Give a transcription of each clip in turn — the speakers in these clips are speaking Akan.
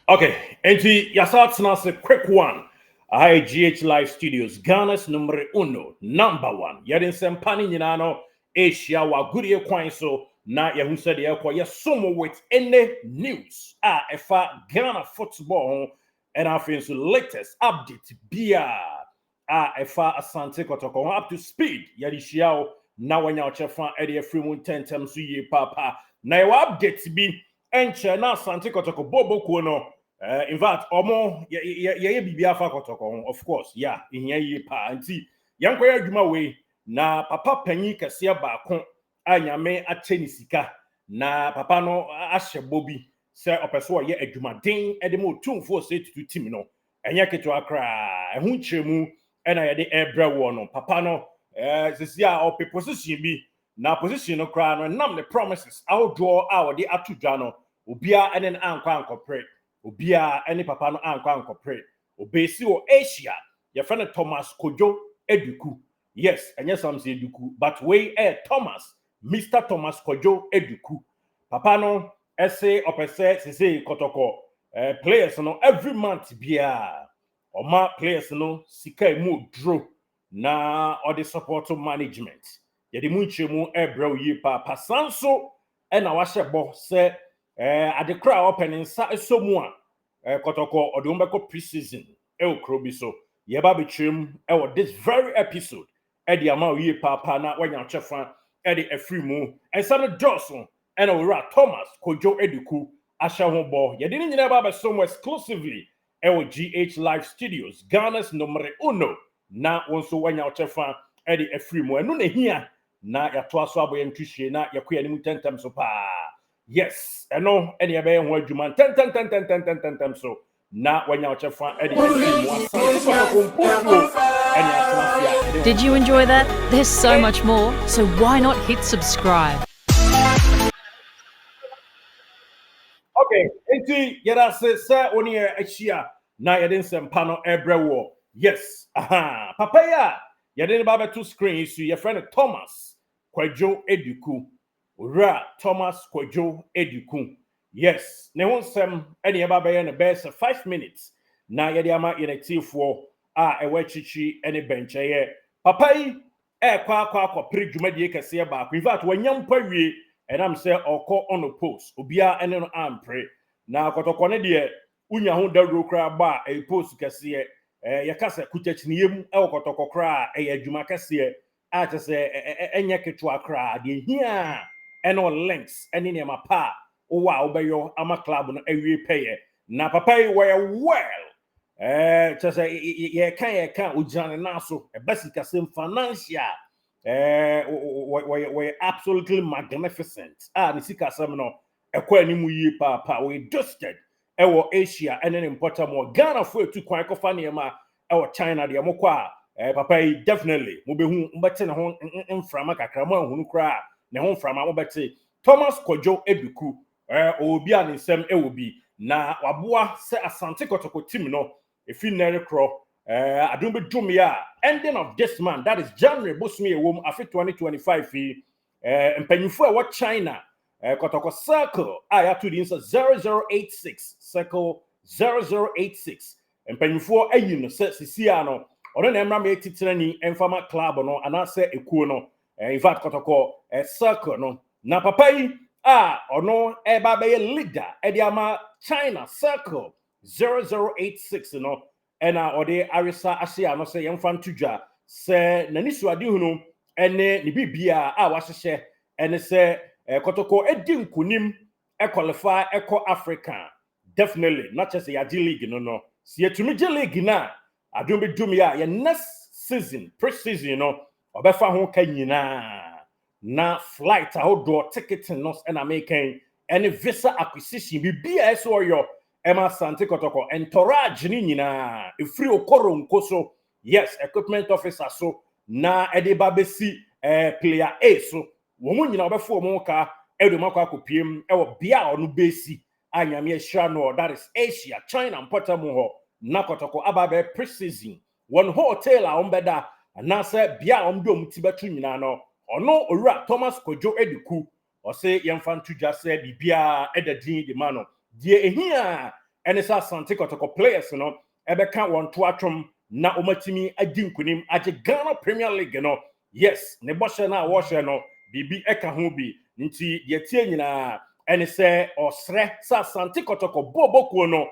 Okay, and yasat nas a quick one. IGH Live Studios, Ghana's numero uno, number one. Yadin sempani ninano, Asia wa goodie kwan so na yahu said ya sumo with any news. Efa Ghana football and I feel so latest update bia. Efa Asante Kotoko up to speed. Yadi shiao na wanya chefan edi free moon 10 times ye papa. Na yawa update be enche na Asante Kotoko bobo kono. In fact, omo ye bibia fa Kotoko, of course, yeah, in ye pa anti yanko ya juma we na papa panyi kese baako anyame acheni sika na papa no ahye bobi se opeso ye adwumaden e de mo tumfo se tutu tim no enye keto akra ehun chiremu e na ye de ebra wo no papa no sisi a ope position bi na position no kra no nam the promises outdoor a wo de atudwa no obia ene na ankwa ankopre obia ene papa no ankwa ankopre obesi wo Asia ye friend Thomas Kojo Eduku. Yes, and yes, I'm saying Eduku, but we Thomas, Mr. Thomas Kojo Eduku. Papa no, essay or say Kotoko, players no every month bia or ma players no sika mu draw na or the support of management. Yedi munche mu ebro yi pa sanso and our shebo say at the crowd opening sa so mu Kotoko or the umbeko preseason krobi so yeba betrim this very episode Eddie Ama ye papa na wanya chefa Eddie Efrimu and Sana Johnson and Ora Thomas Kojo Eduku Asha Hombo. You didn't know about so exclusively GH Live Studios, Ghana's numero uno. Na also wanya chefa Eddie Efrimu and none here na ya twaso abo yentwishe na yakuya ni mutentem so pa. Yes, and no any abe ho adwuma ten so na wanya chefa Eddie Efrimu Did you enjoy that? There's so much more, so why not hit subscribe? Okay, enti yada se oni achia na yadin sempano ebrewo. Yes, papa ya yadin baba two screens your friend Thomas Kwajo Eduku. Ura Thomas Kwajo Eduku. Yes, ne won sem eni baba ya na best 5 minutes na yadi ama inactive ewe chichi ene bench papa yi kwa pri dwumadie kese ba in fact wanyam pawie enam se oko on the post obia ene no ampre na Kotoko ne de unya ho dawro kra ba post kese ye kasa kutachiniyem Kotoko kra adwuma kese a tese enye ketwa kra de hia ene links ene ne mapa wa obeyo ama club no awie peye na papa yi well just ye can ujane naso a basic same financial we absolutely magnificent the sika sam no ekwa animu yi papa we dusted ewo Asia and an important more Ghana for to kwan ko fa niema ewo China de mokwa papa definitely mo be hu mbete ne ho mframa kakra mo ahunu kra ne ho mframa mo bete Thomas Kojo Eduku obi an nsem ewo bi na waboa se Asante Kotoko team no if you never crow, I don't be doom ya ending of this month, that is January, Busmi womb after 2025 fee, and Penufu what China, Kotoko circle, I have to the answer 0086 circle 0086, and Penufu a you know, says Siciano, or then Emma Titani and Farmer Club no, and I say a kuno, in fact, Kotoko a circle no, na papai, or no, a baby leader, Ediama China circle. 0086 no ena ode arisa asia no se yemfa ntudwa se nanisu ade hunu ene ni bibia a wahyehe ene se Kotoko edi nkunim qualify Africa definitely not just the league no see to me league na adum be dum ya next season pre-season no obefa ho ka nyina na flight outdoor ticketing no ena making any visa acquisition bibia so yo Emma Asante Kotoko entourage ni nyina efri okoro nkoso yes equipment officer so na edeba besi player A so wo mu nyina obefo mo ka edoma kwa kopiem ewo bia onu besi anyame ehira no that is Asia China mpota mu ho na Kotoko ababe pre-season one hotel a ombeda na se bia omdom tibetu nyina no ono owura Thomas Kojo Eduku o se yemfa ntudwa se bibia edadin de mano die ehia and it's Asante Kotoko players no ebe kan won to atwom na omatimi adi nkunim age Ghana Premier League no yes ne boshe na wo hwe no bibi eka ho bi nti ye tie nyina ene se osre Asante Kotoko bobokuo no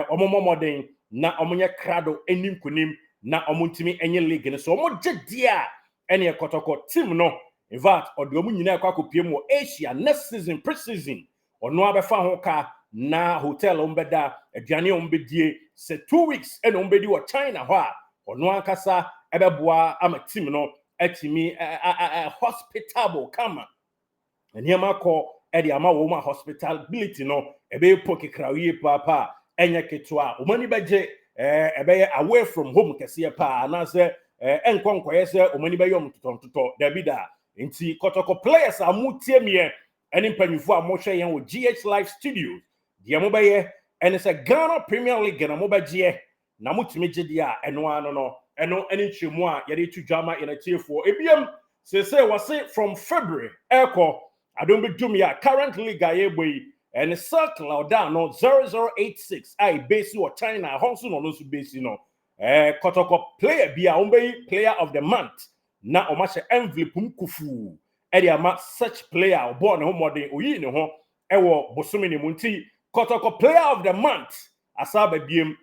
omomomoden na omonye krado enim kunim na omuntimi enye league no so omogye dia ene Kotoko team no in fact odomu nyina akwa mo Asia next season pre-season ono abefa ho ka na hotel ombeda aduane ombedie se 2 weeks ene ombedi wo China ho a ono ankasa ebeboa ama team no atimi hospitable kama eniema ko edi ama wo ma hospitality no ebe pokikrawie papa enye ketwa omani beje ebe away from home kese pa na se enkonkoye se omani be yom totontoto dabida nti Kotoko players amutie mie eni mpanyufo amohwe yen wo GH Live Studios dia mo beye eni se Ghana Premier League na mo beje na mutimi gide a eno ano no eno eni chemu a yede tu drama in a tiefo ebiem say wase from February eko adon be dum ya current league aye boy and circle down no 0086 I base or China honso no so base no Kotoko player bia ombe player of the month na omache envelope mkufu edi ama such player born ho modern oyi ne ho ewo bosome ne munti Kotoko player of the month asaba biem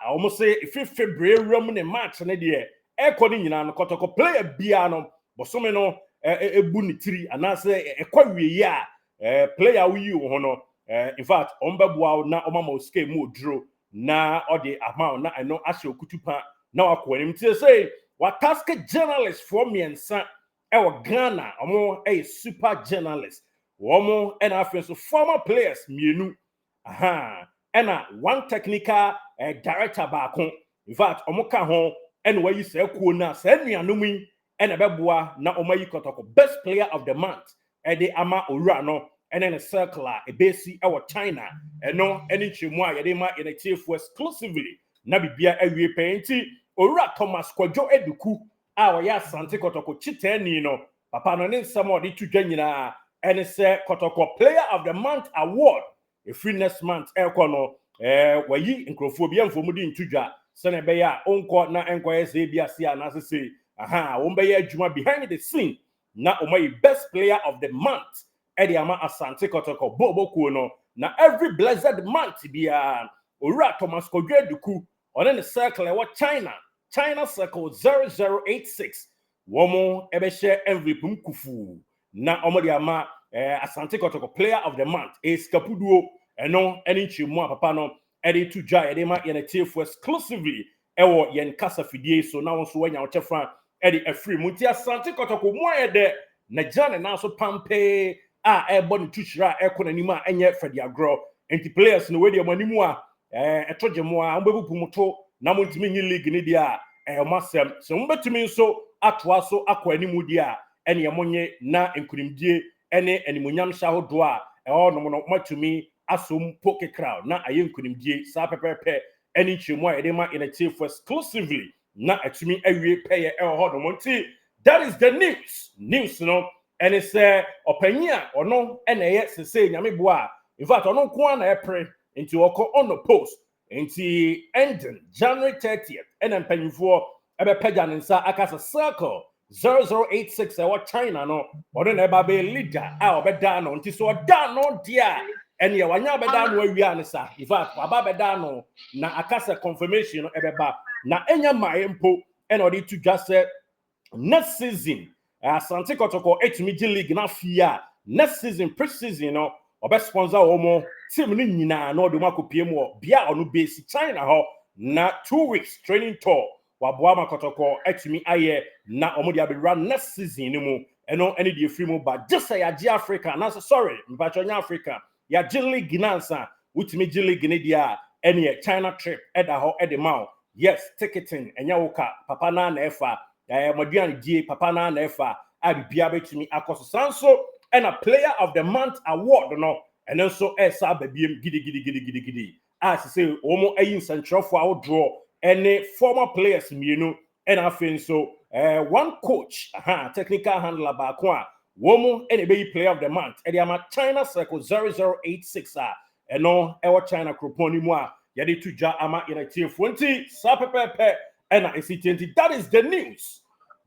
almost say if February ram ne match ne de ekoni nyina no Kotoko player bia no bosome no ebu ni tiri anase ekwawie ya player we you ho in fact ombeboa na omama scale mo dro na odi amount na eno ahye okutupa na wakwanim tie say what task journalist for me and san ewo Ghana omo super journalist womo and after former players mienu ena one technical director baako in fact omo ka ho ena wayi se kuo na se nuanom ena beboa na omayi Kotoko best player of the month ede ama owura no ene ne circle a ebesi ewo China eno eni chemu a yede ma in a chief exclusively na bibia awie penti owura Thomas Kwadwo Eduku a oya Asante Kotoko chitani no papa no ne nsam odi tudwa nyina ene se Kotoko player of the month award a free next month ekono wayi nkrofo bia mfomudi ntudwa sene be ya onko na enko ese bia sia na sese wombe ya adwuma behind the scene na omayi best player of the month edi ama Asante Kotoko bobokuo no na every blessed month bia owura Thomas Kwadwo Eduku on the circle what China circle 0086 womo ebe share envelope mkufu na omodi ama Asante Kotoko player of the month eskapuduo eno eni chimwa papa no edi tuja edi ma yene tiefo exclusively ewo yen kasa fidie so na won so wanya ochefra edi afri muti Asante Kotoko mo ede na jane na so pampe ebo ni tuchira ekona nima enye Fred Agro enti players no we de manimu a etoje mo a mbebupu muto na montimi nyi league ni dia omasem so mbetumi nso atoa so akwa animu dia ene yemonye na enkunimdie ene animunyam shahodo a no no matumi asom poke crowd na aye enkunimdie sa pepepe ene chemu a edema in a chief exclusively na atumi awie peye hodo monti that is the news no ene se opanya ono ene ye sese nyame boa in fact ono ko na epre into oko on the post into ending January 30th and then paying for ebe peja nsa akasa circle 0086 what China no or then eba be leader obeda no nti so da no dia ene ye wanya beda no awia nsa in fact aba beda no na akasa confirmation ebeba na enya maempo and odi to just say next season Asante Kotoko etimi league na fia next season pre-season no obe sponsor omo team ni nyina na odum akopie mu bia onu base China ho na 2 weeks training tour waboa Kotoko etimi aye na omo dia be run next season ni mu eno ene die free mu ba just say ya Africa na sorry mbacho nya Africa ya league nansa utimi league ni dia ene China trip eda ho edema yes ticketing enya woka papa na efa moduan die papa na efa abibia betimi akoso sanso and a player of the month award no and also esa babiem gidi as say omo ayin central for our draw any former players mienu and afin so one coach technical handler ba ko a womo and be player of the month and ama China circle 0086 ɛno ɛwɔ China kuropɔn ni mu a yɛde to dwa ama yɛnatiefoɔ nti saa pɛpɛɛpɛ ɛna ɛsi tie nti that is the news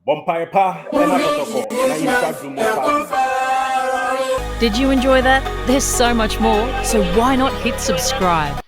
bɔmpaeɛ pa ɛna kɔtɔkɔ na yɛnsa dum pa. Did you enjoy that? There's so much more, so why not hit subscribe?